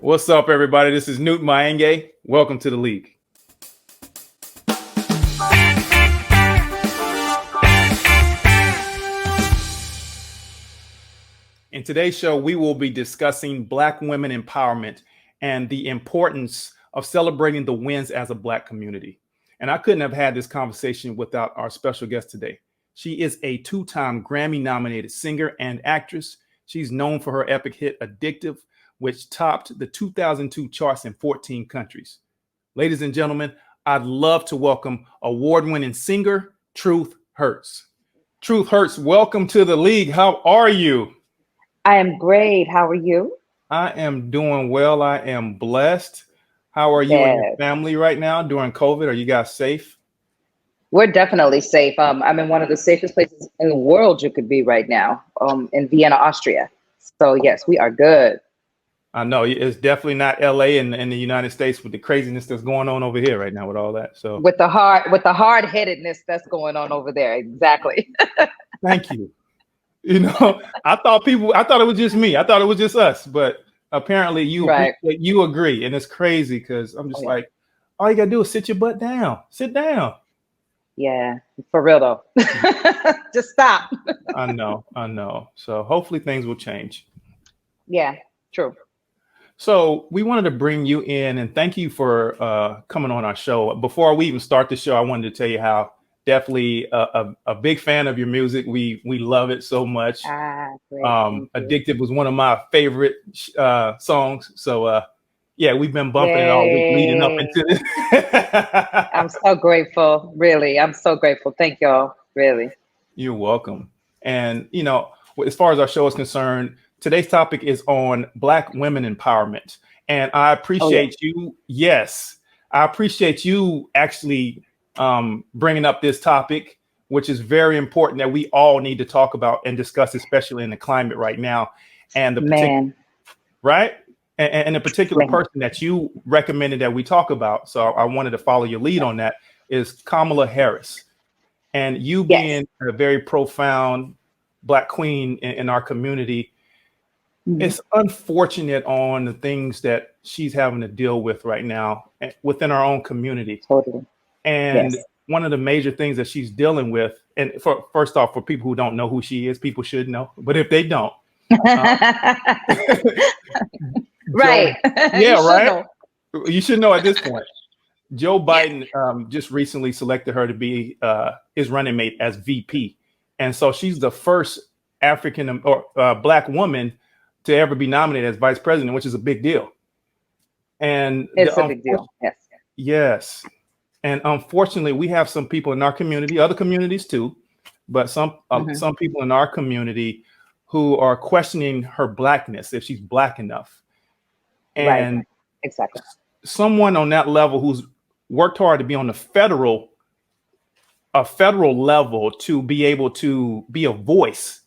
What's up, everybody? This is Newton Mayenge. Welcome to the league. In today's show, we will be discussing Black women empowerment and the importance of celebrating the wins as a Black community. And I couldn't have had this conversation without our special guest today. She is a two-time Grammy-nominated singer and actress. She's known for her epic hit Addictive, which topped the 2002 charts in 14 countries. Ladies and gentlemen, I'd love to welcome award-winning singer Truth Hurts. Truth Hurts, welcome to the league. How are you? I am great. How are you? I am doing well. I am blessed. How are you and your family right now during COVID? Are you guys safe? We're definitely safe. I'm in one of the safest places in the world you could be right now, in Vienna, Austria. So yes, we are good. I know it's definitely not LA and in the United States with the craziness that's going on over here right now with all that. So with the hard-headedness that's going on over there. Exactly. Thank you. You know, I thought it was just me. I thought it was just us, but apparently you agree. And it's crazy because I'm just like, all you gotta do is sit your butt down. Sit down. Yeah, for real though. Just stop. I know. So hopefully things will change. Yeah, true. So we wanted to bring you in and thank you for coming on our show. Before we even start the show, I wanted to tell you how definitely a big fan of your music. We love it so much. Addictive was one of my favorite songs. So yeah, we've been bumping it all week leading up into this. I'm so grateful. Really. I'm so grateful. Thank y'all. Really. You're welcome. And, you know, as far as our show is concerned, today's topic is on Black women empowerment. And I appreciate you. Yes, I appreciate you actually bringing up this topic, which is very important that we all need to talk about and discuss, especially in the climate right now. And the and the particular person that you recommended that we talk about, so I wanted to follow your lead on that, is Kamala Harris. And you being a very profound Black queen in our community, it's unfortunate on the things that she's having to deal with right now within our own community. Totally. And one of the major things that she's dealing with, and first off, for people who don't know who she is, people should know. But if they don't, right? You should know at this point. Joe Biden just recently selected her to be his running mate as VP, and so she's the first African or Black woman to ever be nominated as vice president, which is a big deal. And it's a big deal. Yes. And unfortunately, we have some people in our community, other communities too, but some people in our community who are questioning her Blackness, if she's Black enough. And exactly. Someone on that level who's worked hard to be on a federal level to be able to be a voice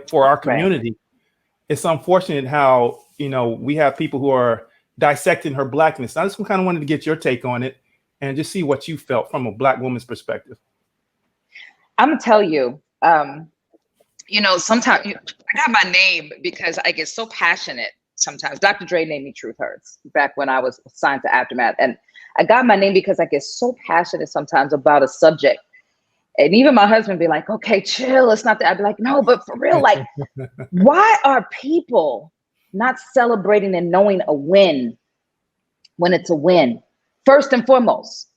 for our community. It's unfortunate how, you know, we have people who are dissecting her Blackness. I just kind of wanted to get your take on it and just see what you felt from a Black woman's perspective. I'm gonna tell you, you know, sometimes I got my name because I get so passionate. Sometimes Dr. Dre named me Truth Hurts back when I was signed to Aftermath, and I got my name because I get so passionate sometimes about a subject. And even my husband be like, okay, chill. It's not that. I'd be like, no, but for real, like, why are people not celebrating and knowing a win when it's a win? First and foremost.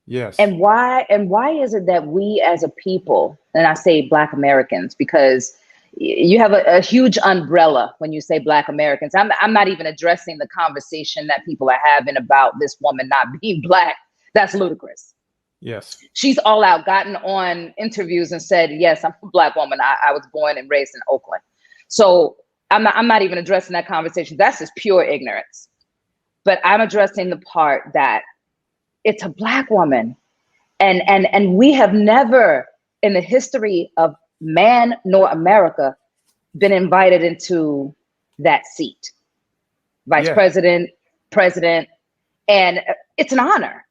Yes. And why is it that we as a people, and I say Black Americans, because you have a huge umbrella when you say Black Americans. I'm not even addressing the conversation that people are having about this woman not being Black. That's ludicrous. Yes. She's all out, gotten on interviews and said, yes, I'm a Black woman. I was born and raised in Oakland. So I'm not even addressing that conversation. That's just pure ignorance. But I'm addressing the part that it's a Black woman. And we have never in the history of man nor America been invited into that seat. Vice president, and it's an honor.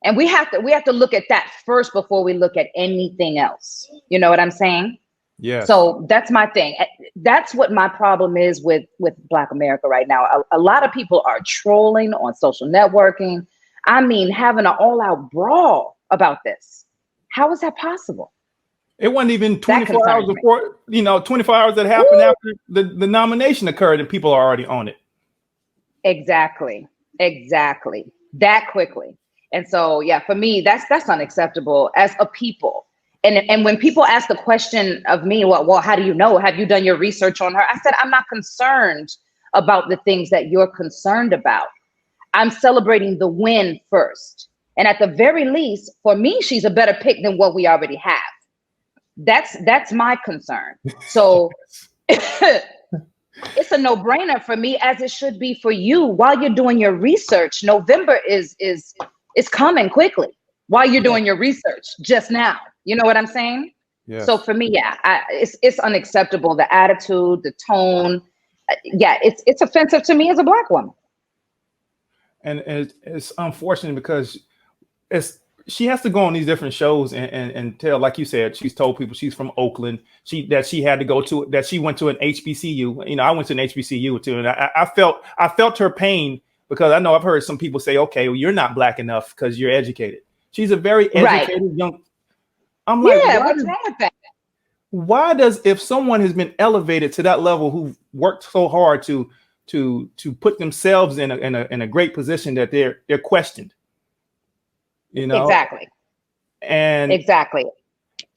And we have to look at that first before we look at anything else. You know what I'm saying? Yes. So that's my thing. That's what my problem is with Black America right now. A lot of people are trolling on social networking. I mean, having an all-out brawl about this. How is that possible? It wasn't even That 24 hours concerns me. before, 24 hours that happened Ooh. after the nomination occurred and people are already on it. Exactly. Exactly. That quickly. And so, yeah, for me, that's unacceptable as a people. And when people ask the question of me, well, how do you know? Have you done your research on her? I said, I'm not concerned about the things that you're concerned about. I'm celebrating the win first. And at the very least, for me, she's a better pick than what we already have. That's my concern. So it's a no-brainer for me, as it should be for you. While you're doing your research, November is coming quickly. While you're doing your research just now, you know what I'm saying? Yes. So for me, yeah, it's unacceptable. The attitude, the tone, yeah, it's offensive to me as a Black woman. And it's unfortunate because she has to go on these different shows and tell, like you said, she's told people she's from Oakland, she had to go to, that she went to an HBCU. I went to an HBCU too, and I felt her pain, because I know I've heard some people say, okay, well, you're not Black enough because you're educated. She's a very educated young. I'm like, yeah, what's wrong with that? Why does, if someone has been elevated to that level, who worked so hard to put themselves in a great position, that they're questioned? Exactly. And exactly.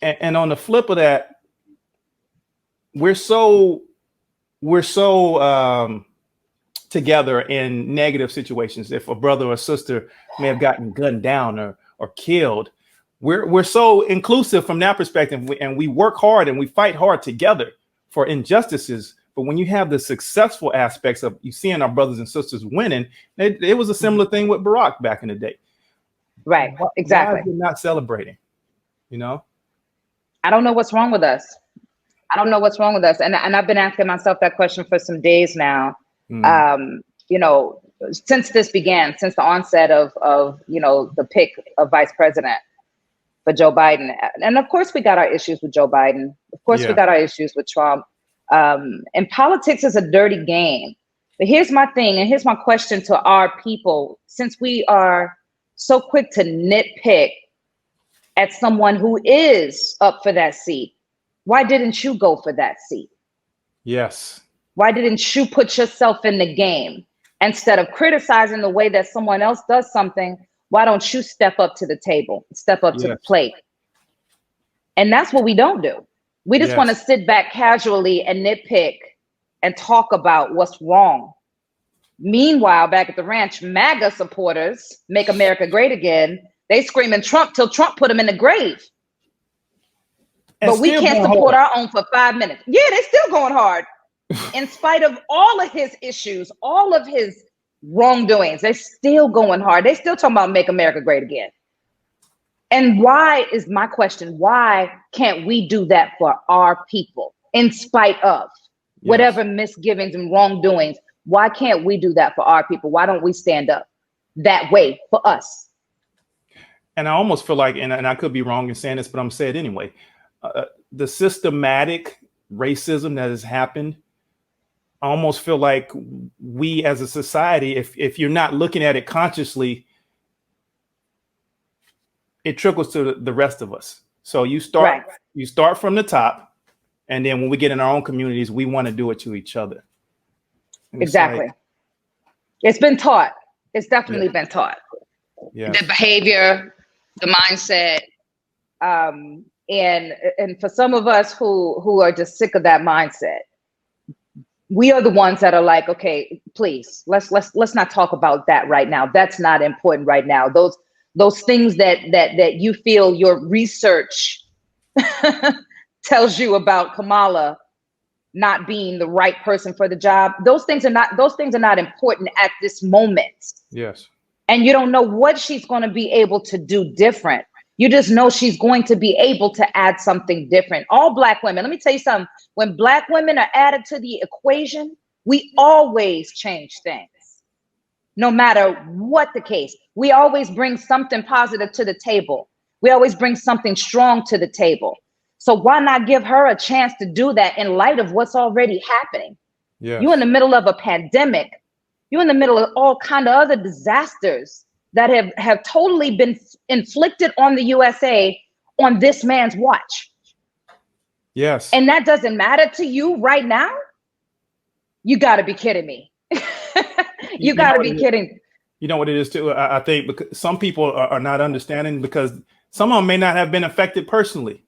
And on the flip of that, we're so together in negative situations. If a brother or sister may have gotten gunned down or killed, we're so inclusive from that perspective, and we work hard and we fight hard together for injustices. But when you have the successful aspects of you seeing our brothers and sisters winning, it was a similar thing with Barack back in the day. Right. Exactly. Why are we not celebrating? I don't know what's wrong with us. I don't know what's wrong with us. And I've been asking myself that question for some days now. Since this began, since the onset of the pick of vice president for Joe Biden. And of course, we got our issues with Joe Biden. Of course, we got our issues with Trump. And politics is a dirty game. But here's my thing, and here's my question to our people. Since we are so quick to nitpick at someone who is up for that seat, why didn't you go for that seat? Yes. Why didn't you put yourself in the game? Instead of criticizing the way that someone else does something, why don't you step up to the table, step up to the plate? And that's what we don't do. We just want to sit back casually and nitpick and talk about what's wrong. Meanwhile, back at the ranch, MAGA supporters, Make America Great Again, they screaming Trump till Trump put him in the grave. But we can't support our own for 5 minutes. Yeah, they still going hard. In spite of all of his issues, all of his wrongdoings, they're still going hard. They still talking about Make America Great Again. And why is my question, why can't we do that for our people in spite of whatever misgivings and wrongdoings? Why can't we do that for our people? Why don't we stand up that way for us? And I almost feel like, and I could be wrong in saying this, but I'm saying it anyway, the systematic racism that has happened, I almost feel like we as a society, if you're not looking at it consciously, it trickles to the rest of us. So you start from the top, and then when we get in our own communities, we want to do it to each other. Exactly. It's been taught. It's definitely been taught. The behavior, the mindset, and for some of us who are just sick of that mindset, we are the ones that are like, okay, please, let's not talk about that right now. That's not important right now. Those things that you feel your research tells you about Kamala not being the right person for the job. Those things are not important at this moment. Yes. And you don't know what she's going to be able to do different. You just know she's going to be able to add something different. All Black women, let me tell you something. When Black women are added to the equation, we always change things. No matter what the case, we always bring something positive to the table. We always bring something strong to the table. So why not give her a chance to do that in light of what's already happening? Yes. You're in the middle of a pandemic. You're in the middle of all kind of other disasters that have totally been inflicted on the USA on this man's watch. Yes. And that doesn't matter to you right now? You got to be kidding me. You got to be kidding. You know what it is too? I think because some people are not understanding, because some of them may not have been affected personally.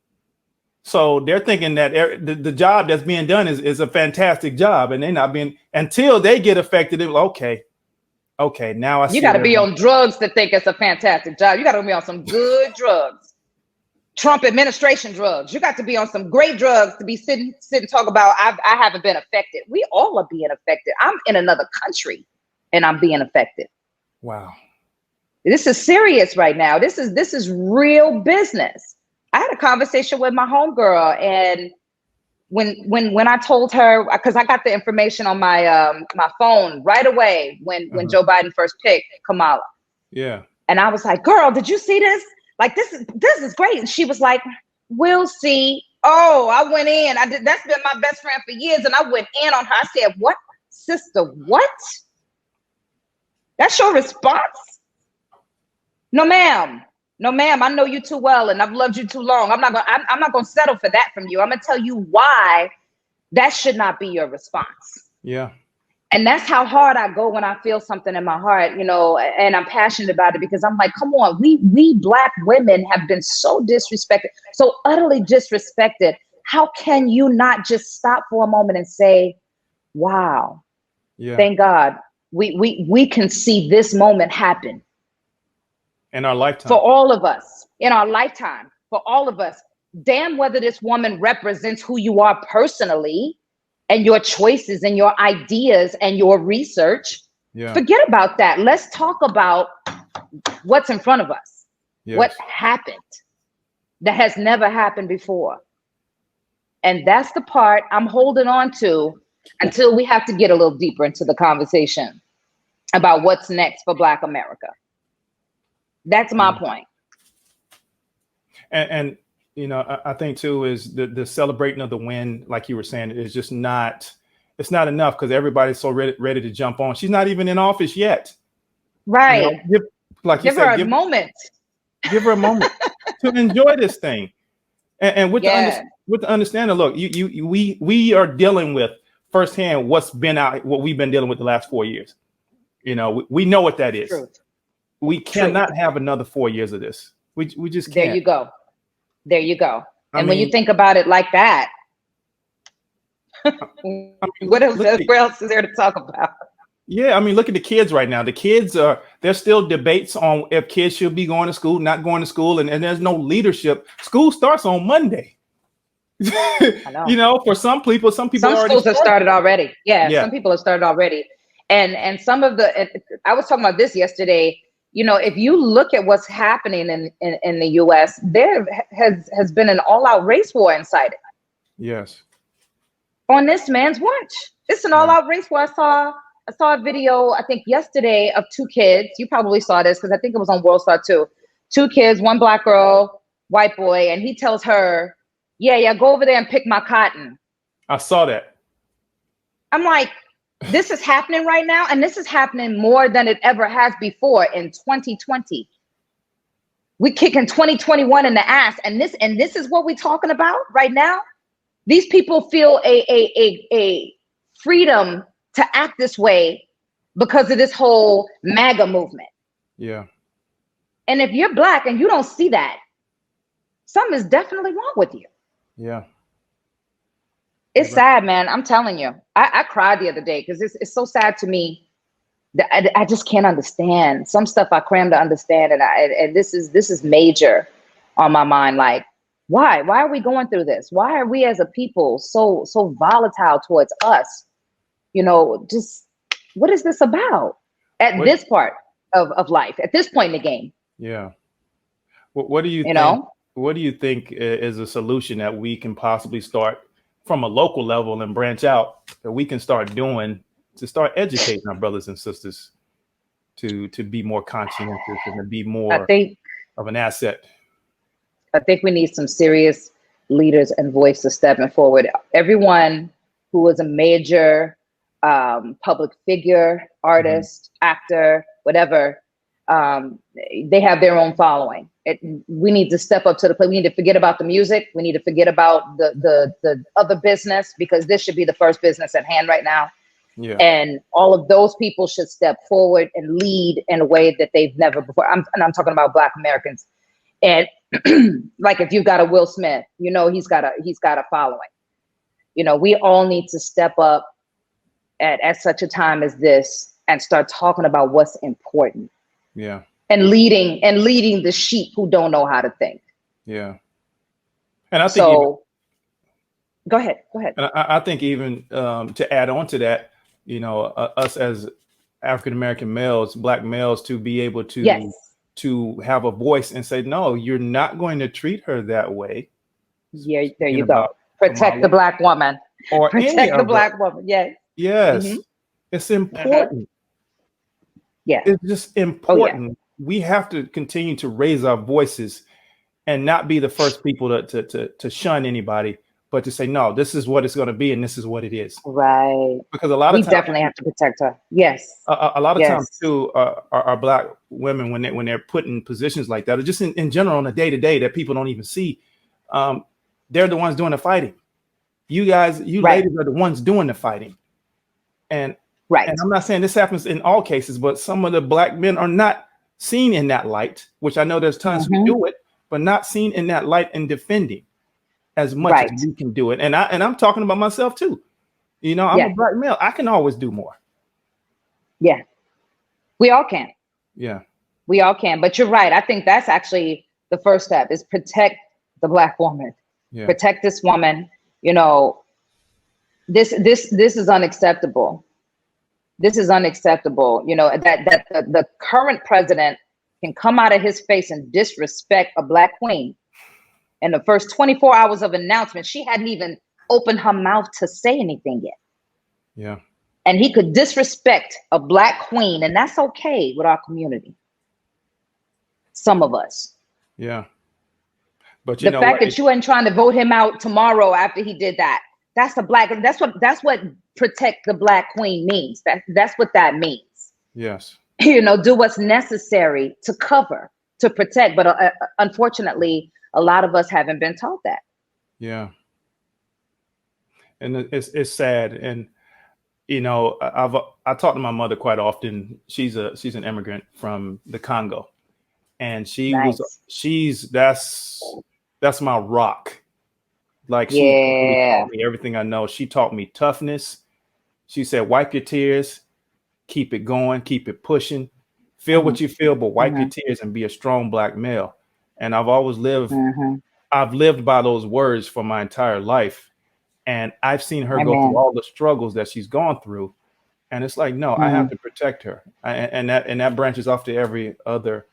So they're thinking that the job that's being done is a fantastic job, and they're not being, until they get affected. They're like, okay, now I see. You got to be on drugs to think it's a fantastic job. You got to be on some good drugs, Trump administration drugs. You got to be on some great drugs to be sitting talk about I haven't been affected. We all are being affected. I'm in another country and I'm being affected. Wow. This is serious right now. This is real business. I had a conversation with my homegirl, and when I told her, because I got the information on my my phone right away when Joe Biden first picked Kamala. Yeah. And I was like, girl, did you see this? Like, this is great. And she was like, we'll see. Oh, I went in. That's been my best friend for years. And I went in on her. I said, what, sister, what? That's your response? No, ma'am. No, ma'am. I know you too well, and I've loved you too long. I'm not gonna settle for that from you. I'm gonna tell you why that should not be your response. Yeah. And that's how hard I go when I feel something in my heart, you know, and I'm passionate about it, because I'm like, come on, we Black women have been so disrespected, so utterly disrespected. How can you not just stop for a moment and say, wow, thank God we can see this moment happen. In our lifetime. For all of us, in our lifetime, for all of us. Damn whether this woman represents who you are personally and your choices and your ideas and your research. Yeah. Forget about that. Let's talk about what's in front of us. Yes. What happened that has never happened before. And that's the part I'm holding on to until we have to get a little deeper into the conversation about what's next for Black America. That's my point. And you know, I think too is the celebrating of the win, like you were saying, is just not, it's not enough, because everybody's so ready to jump on. She's not even in office yet. Right. You know, give her a moment. Give her a moment to enjoy this thing. And with the understanding, look, we are dealing with firsthand what we've been dealing with the last 4 years. You know, we know what that is. Truth. We cannot have another 4 years of this. We just can't. There you go. There you go. And when you think about it like that, what else is there to talk about? Yeah, I mean, look at the kids right now. The kids there's still debates on if kids should be going to school, not going to school, and there's no leadership. School starts on Monday. I know. You know, for some schools have started already. Yeah, some people have started already. And some of I was talking about this yesterday. You know, if you look at what's happening in the US, there has been an all-out race war incited. Yes. On this man's watch. It's an all-out race war. I saw a video, I think yesterday, of two kids. You probably saw this because I think it was on World Star too. Two kids, one Black girl, white boy, and he tells her, yeah, go over there and pick my cotton. I saw that. I'm like, this is happening right now, and this is happening more than it ever has before in 2020. We kicking 2021 in the ass, and this is what we're talking about right now. These people feel a freedom to act this way because of this whole MAGA movement. Yeah. And if you're Black and you don't see that, something is definitely wrong with you. Yeah. It's sad, man. I'm telling you. I cried the other day because it's so sad to me that I just can't understand. Some stuff I cram to understand, and this is major on my mind. Like, why are we going through this? Why are we as a people so volatile towards us? You know, just what is this about at this part of life, at this point in the game? Yeah. What do you think? What do you think is a solution that we can possibly start from a local level and branch out, that we can start doing to start educating our brothers and sisters to be more conscientious and to be more of an asset? I think we need some serious leaders and voices stepping forward. Everyone who was a major public figure, artist, actor, whatever, they have their own following. We need to step up to the plate. We need to forget about the music. We need to forget about the other business, because this should be the first business at hand right now. Yeah. And all of those people should step forward and lead in a way that they've never before. And I'm talking about Black Americans. And like, if you've got a Will Smith, you know, he's got a following. You know, we all need to step up at such a time as this and start talking about what's important. Yeah. And leading the sheep who don't know how to think. Yeah. And I think so. Go ahead. And I think even to add on to that, you know, us as African American males, Black males, to be able to to have a voice and say, no, you're not going to treat her that way. Yeah, there you go. Protect the Black woman. Or protect the Black woman. Yes. Yes. Mm-hmm. It's important. Yeah. It's just important. Oh, yeah. We have to continue to raise our voices and not be the first people to shun anybody, but to say, no, this is what it's going to be, and this is what it is. Right. Because a lot of times, we definitely have to protect her. Yes. A lot of times too, our Black women, when they're put in positions like that, or just in general on a day-to-day that people don't even see, they're the ones doing the fighting. You guys, ladies are the ones doing the fighting. And and I'm not saying this happens in all cases, but some of the Black men are not seen in that light, which I know there's tons who do it, but not seen in that light and defending as much as you can do it. And I'm talking about myself too. You know, I'm a Black male. I can always do more. Yeah. We all can. Yeah. We all can. But you're right. I think that's actually the first step, is protect the Black woman. Yeah. Protect this woman. You know, this is unacceptable. This is unacceptable. You know, that the current president can come out of his face and disrespect a Black queen. In the first 24 hours of announcement, she hadn't even opened her mouth to say anything yet. Yeah. And he could disrespect a Black queen, and that's okay with our community. Some of us. Yeah. But you know, the fact that you ain't trying to vote him out tomorrow after he did that, that's what protect the Black queen means. That's what that means. Yes. You know, do what's necessary to cover, to protect. But unfortunately, a lot of us haven't been taught that. Yeah. And it's sad. And, you know, I talk to my mother quite often. She's an immigrant from the Congo. And that's my rock. Like, she taught me everything I know. She taught me toughness. She said, wipe your tears, keep it going, keep it pushing, feel what you feel, but wipe your tears and be a strong Black male. And I've always lived, I've lived by those words for my entire life. And I've seen her go through all the struggles that she's gone through. And it's like, no, I have to protect her. And that branches off to every other,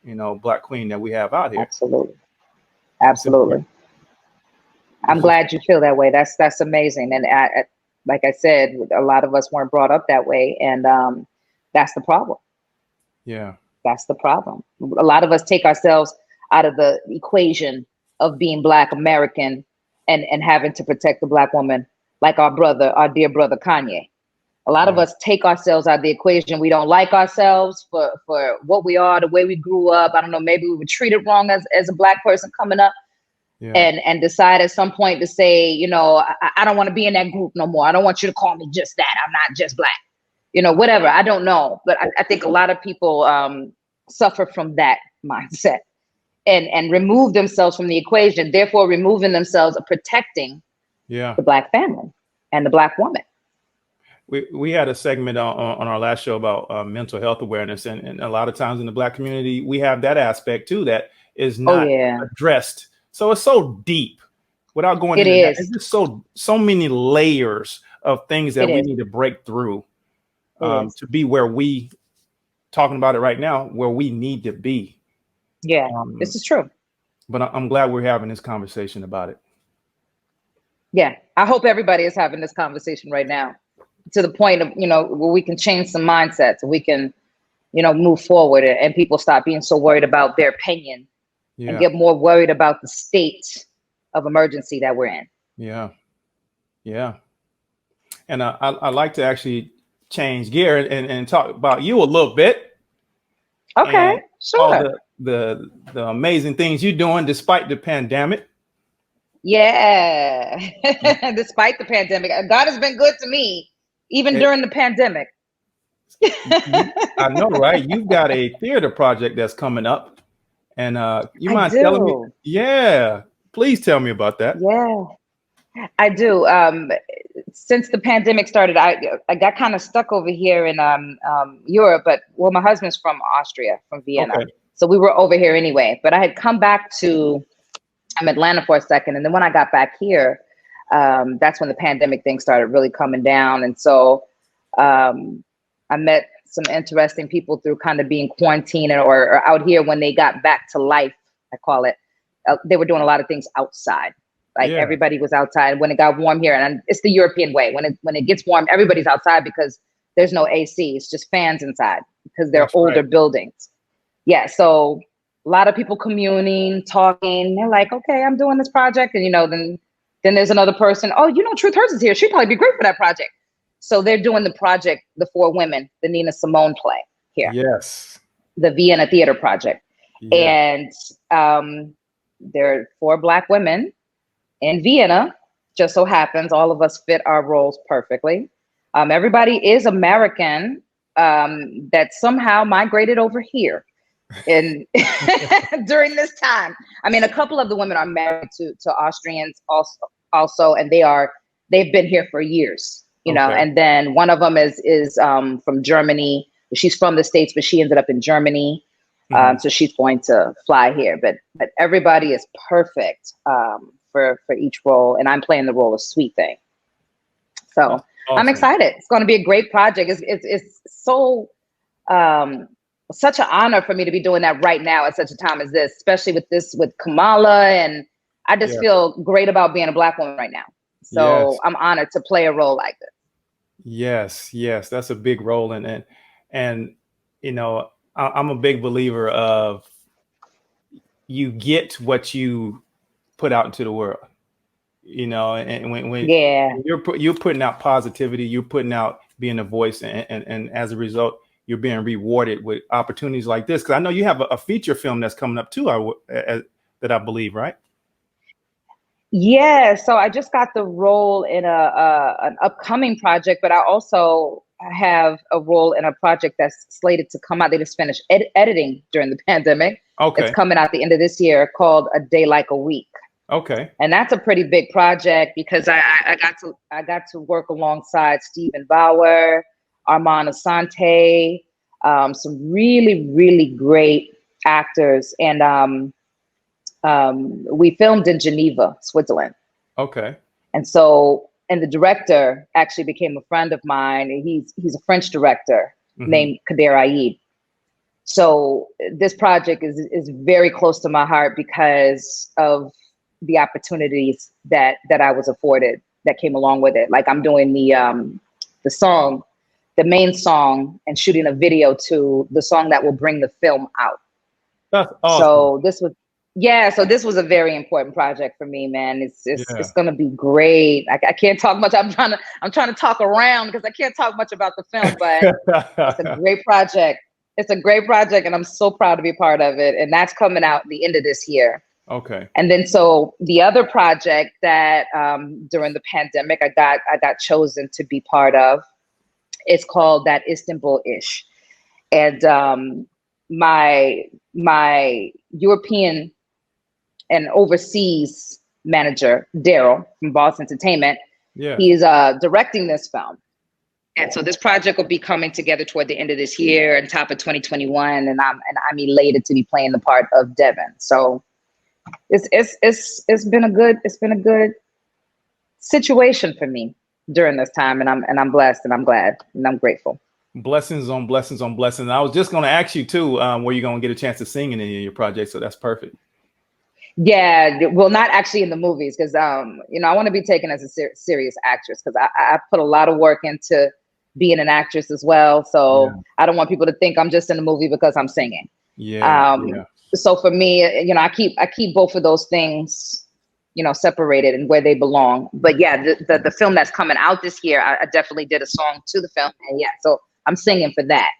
you know, Black queen that we have out here. Absolutely. Absolutely. I'm glad you feel that way. That's amazing. And like I said, a lot of us weren't brought up that way. And that's the problem. Yeah. That's the problem. A lot of us take ourselves out of the equation of being Black American and having to protect the Black woman, like our dear brother Kanye. A lot of us take ourselves out of the equation. We don't like ourselves for what we are, the way we grew up. I don't know, maybe we were treated wrong as a Black person coming up. Yeah. And decide at some point to say, you know, I don't want to be in that group no more. I don't want you to call me just that. I'm not just Black, you know, whatever. I don't know. But I think a lot of people suffer from that mindset and remove themselves from the equation, therefore removing themselves of protecting the Black family and the Black woman. We had a segment on our last show about mental health awareness. And a lot of times in the Black community, we have that aspect too that is not addressed. So it's so deep without going into that. It's just so many layers of things that we need to break through to be where we talking about it right now, where we need to be. Yeah, this is true. But I'm glad we're having this conversation about it. Yeah, I hope everybody is having this conversation right now to the point of, you know, where we can change some mindsets, we can, you know, move forward and people stop being so worried about their opinion. And get more worried about the state of emergency that we're in. Yeah. Yeah. And I like to actually change gear and talk about you a little bit Okay, and all sure. the amazing things you're doing despite the pandemic. Yeah. Despite the pandemic, God has been good to me, even It, during the pandemic. I know, right? You've got a theater project that's coming up, and you I mind telling me? do. Yeah, please tell me about that. Yeah, I do. Since the pandemic started, I got kind of stuck over here in Europe, but well, my husband's from Austria, from Vienna. Okay. So we were over here anyway. But I had come back to Atlanta for a second. And then when I got back here, that's when the pandemic thing started really coming down. And so I met some interesting people through kind of being quarantined or out here when they got back to life, I call it. They were doing a lot of things outside. Like Yeah, everybody was outside when it got warm here. And it's the European way. When it gets warm, everybody's outside because there's no AC. It's just fans inside because they're that's older right. buildings. Yeah. So a lot of people communing, talking. They're like, okay, I'm doing this project. And, then there's another person. Oh, Truth Hurts is here. She'd probably be great for that project. So they're doing the project, The Four Women, the Nina Simone play here, Yes. the Vienna Theater Project. Yeah. And there are 4 Black women in Vienna. Just so happens all of us fit our roles perfectly. Everybody is American that somehow migrated over here. And during this time, I mean, a couple of the women are married to Austrians also, and they've been here for years, Okay. and then one of them is from Germany. She's from the States, but she ended up in Germany. So she's going to fly here, but everybody is perfect for each role. And I'm playing the role of Sweet Thing. So Awesome. I'm excited. It's going to be a great project. It's so, such an honor for me to be doing that right now at such a time as this, especially with Kamala. And I just feel great about being a Black woman right now. So Yes. I'm honored to play a role like this. Yes. Yes. That's a big role. And I'm a big believer of you get what you put out into the world, and when you're putting out positivity, you're putting out being a voice, and as a result, you're being rewarded with opportunities like this. Because I know you have a feature film that's coming up too, that I believe, right? Yeah, so I just got the role in an upcoming project, but I also have a role in a project that's slated to come out. They just finished editing during the pandemic. Okay. It's coming out the end of this year, called A Day Like a Week. Okay. And that's a pretty big project because I got to work alongside Stephen Bauer, Armand Asante, some really, really great actors. And we filmed in Geneva, Switzerland. Okay. And the director actually became a friend of mine. He's a French director named Kader Aid. So this project is very close to my heart because of the opportunities that I was afforded that came along with it. Like I'm doing the song, the main song, and shooting a video to the song that will bring the film out. That's awesome. So this was a very important project for me, man. It's gonna be great. I can't talk much. I'm trying to talk around because I can't talk much about the film, but it's a great project. It's a great project, and I'm so proud to be a part of it. And that's coming out the end of this year. Okay. And then so the other project that during the pandemic I got chosen to be part of, it's called That Istanbul Ish. And my European and overseas manager, Daryl from Boss Entertainment, he's directing this film. And so this project will be coming together toward the end of this year and top of 2021. And I'm elated to be playing the part of Devin. So it's been a good situation for me during this time, and I'm blessed, and I'm glad, and I'm grateful. Blessings on blessings on blessings. I was just going to ask you too, where you're going to get a chance to sing in any of your projects. So that's perfect. Yeah, well, not actually in the movies, because I want to be taken as a serious actress, because I put a lot of work into being an actress as well. So I don't want people to think I'm just in the movie because I'm singing. So for me, I keep both of those things separated and where they belong. But yeah, the film that's coming out this year, I definitely did a song to the film, and yeah, so I'm singing for that.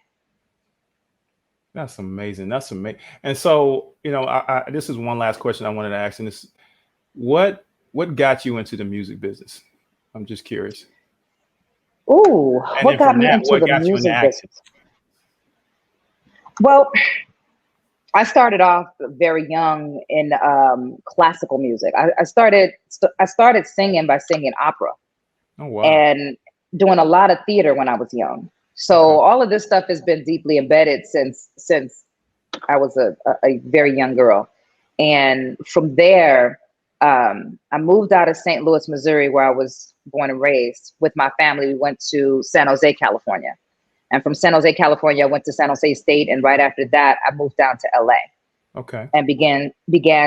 That's amazing. That's amazing. And so, this is one last question I wanted to ask, and this, what got you into the music business? I'm just curious. Ooh, what got me into the music business? Well, I started off very young in classical music. I started singing by singing opera. Oh, wow. And doing a lot of theater when I was young. So all of this stuff has been deeply embedded since I was a very young girl. And from there, I moved out of St. Louis, Missouri, where I was born and raised with my family. We went to San Jose, California. And from San Jose, California, I went to San Jose State. And right after that, I moved down to LA. Okay. And began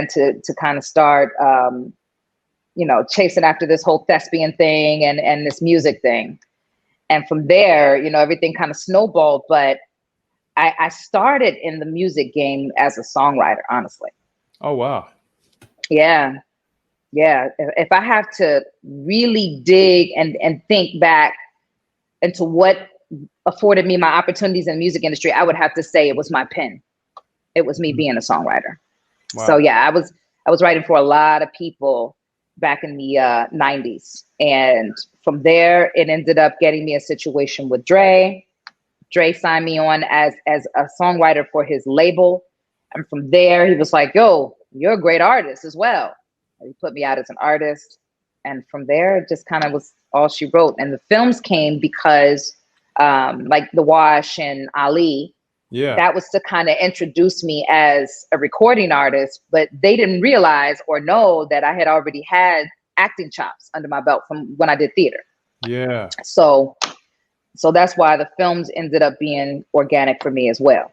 to kind of start, chasing after this whole thespian thing and this music thing. And from there, everything kind of snowballed. But I started in the music game as a songwriter, honestly. Oh, wow. Yeah. Yeah. If I have to really dig and think back into what afforded me my opportunities in the music industry, I would have to say it was my pen. It was me being a songwriter. Wow. So yeah, I was writing for a lot of people back in the 90s. And from there, it ended up getting me a situation with Dre. Dre signed me on as a songwriter for his label. And from there, he was like, yo, you're a great artist as well. And he put me out as an artist. And from there, it just kind of was all she wrote. And the films came because like The Wash and Ali, that was to kind of introduce me as a recording artist, but they didn't realize or know that I had already had acting chops under my belt from when I did theater. Yeah. So that's why the films ended up being organic for me as well.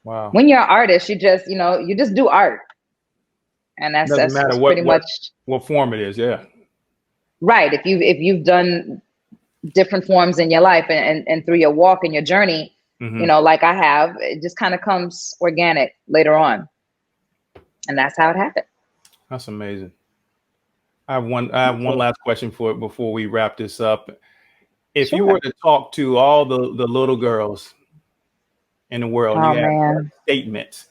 Wow. When you're an artist, you just do art. And that's pretty much what form it is. Yeah. Right. If you've done different forms in your life and through your walk and your journey, like I have, it just kind of comes organic later on. And that's how it happened. That's amazing. I have one last question before we wrap this up. If you were to talk to all the little girls in the world, you have a statement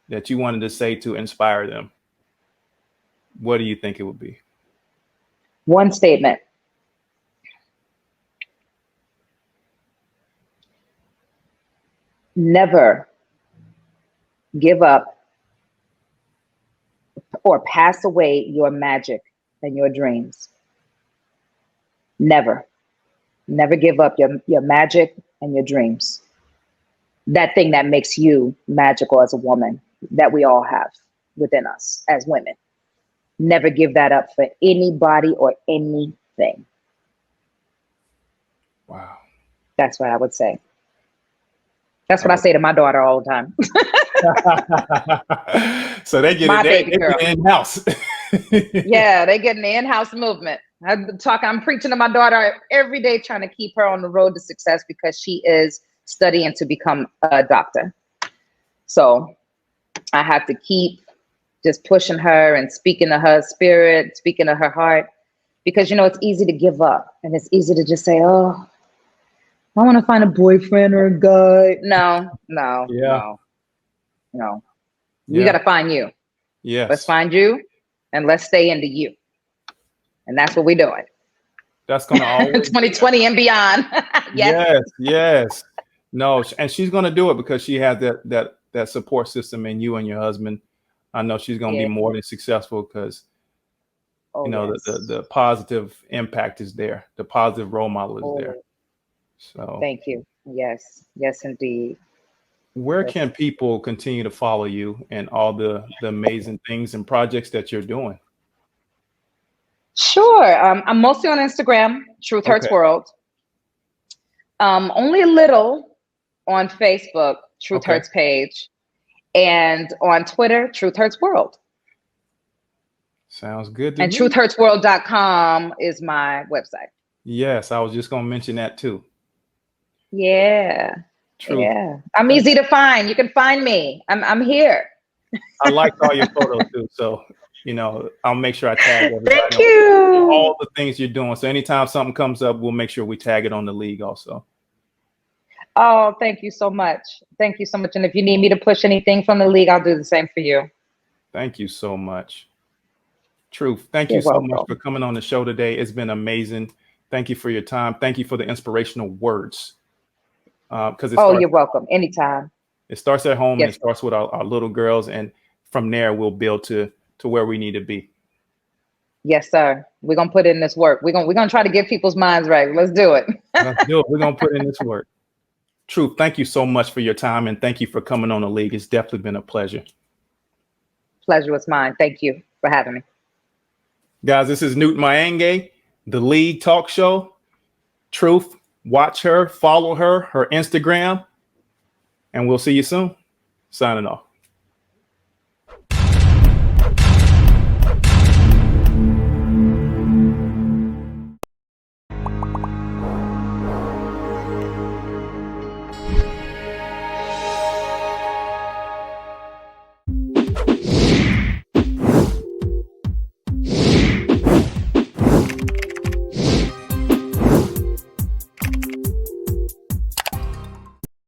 that you wanted to say to inspire them, what do you think it would be? One statement. Never give up or pass away your magic and your dreams. Never give up your magic and your dreams. That thing that makes you magical as a woman that we all have within us as women. Never give that up for anybody or anything. Wow. That's what I would say. That's what I say to my daughter all the time. So they get it in-house. Yeah, they get in the in-house movement. I'm preaching to my daughter every day, trying to keep her on the road to success because she is studying to become a doctor. So I have to keep just pushing her and speaking to her spirit, speaking to her heart, because, it's easy to give up and it's easy to just say, oh, I want to find a boyfriend or a guy. No. You got to find you. Yes. Let's find you and let's stay into you. And that's what we're doing. That's going to always 2020 and beyond. Yes. No, and she's going to do it because she has that support system in you and your husband. I know she's going to be more than successful because, the positive impact is there. The positive role model is there. So thank you. Yes, indeed. Where can people continue to follow you and all the amazing things and projects that you're doing? Sure. I'm mostly on Instagram, Truth Hurts World. Only a little on Facebook, Truth Hurts page, and on Twitter, Truth Hurts World. Sounds good to me. And truthhurtsworld.com is my website. Yes, I was just going to mention that too. Yeah. True. Yeah. I'm easy to find. You can find me. I'm here. I liked all your photos too. So I'll make sure I tag everybody Thank on you. all the things you're doing. So anytime something comes up, we'll make sure we tag it on the league also. Oh, thank you so much. Thank you so much. And if you need me to push anything from the league, I'll do the same for you. Thank you so much. Truth. Thank you You're so welcome. much for coming on the show today. It's been amazing. Thank you for your time. Thank you for the inspirational words. Because you're welcome. Anytime. It starts at home, Yes, and it starts with our little girls, and from there we'll build to where we need to be. Yes, sir. We're gonna put in this work. We're gonna try to get people's minds right. Let's do it. Let's do it. We're gonna put in this work. Truth, thank you so much for your time, and thank you for coming on the league. It's definitely been a pleasure. Pleasure was mine. Thank you for having me. Guys, this is Newton Mayenge, the League Talk Show. Truth, watch her, follow her Instagram, and we'll see you soon. Signing off.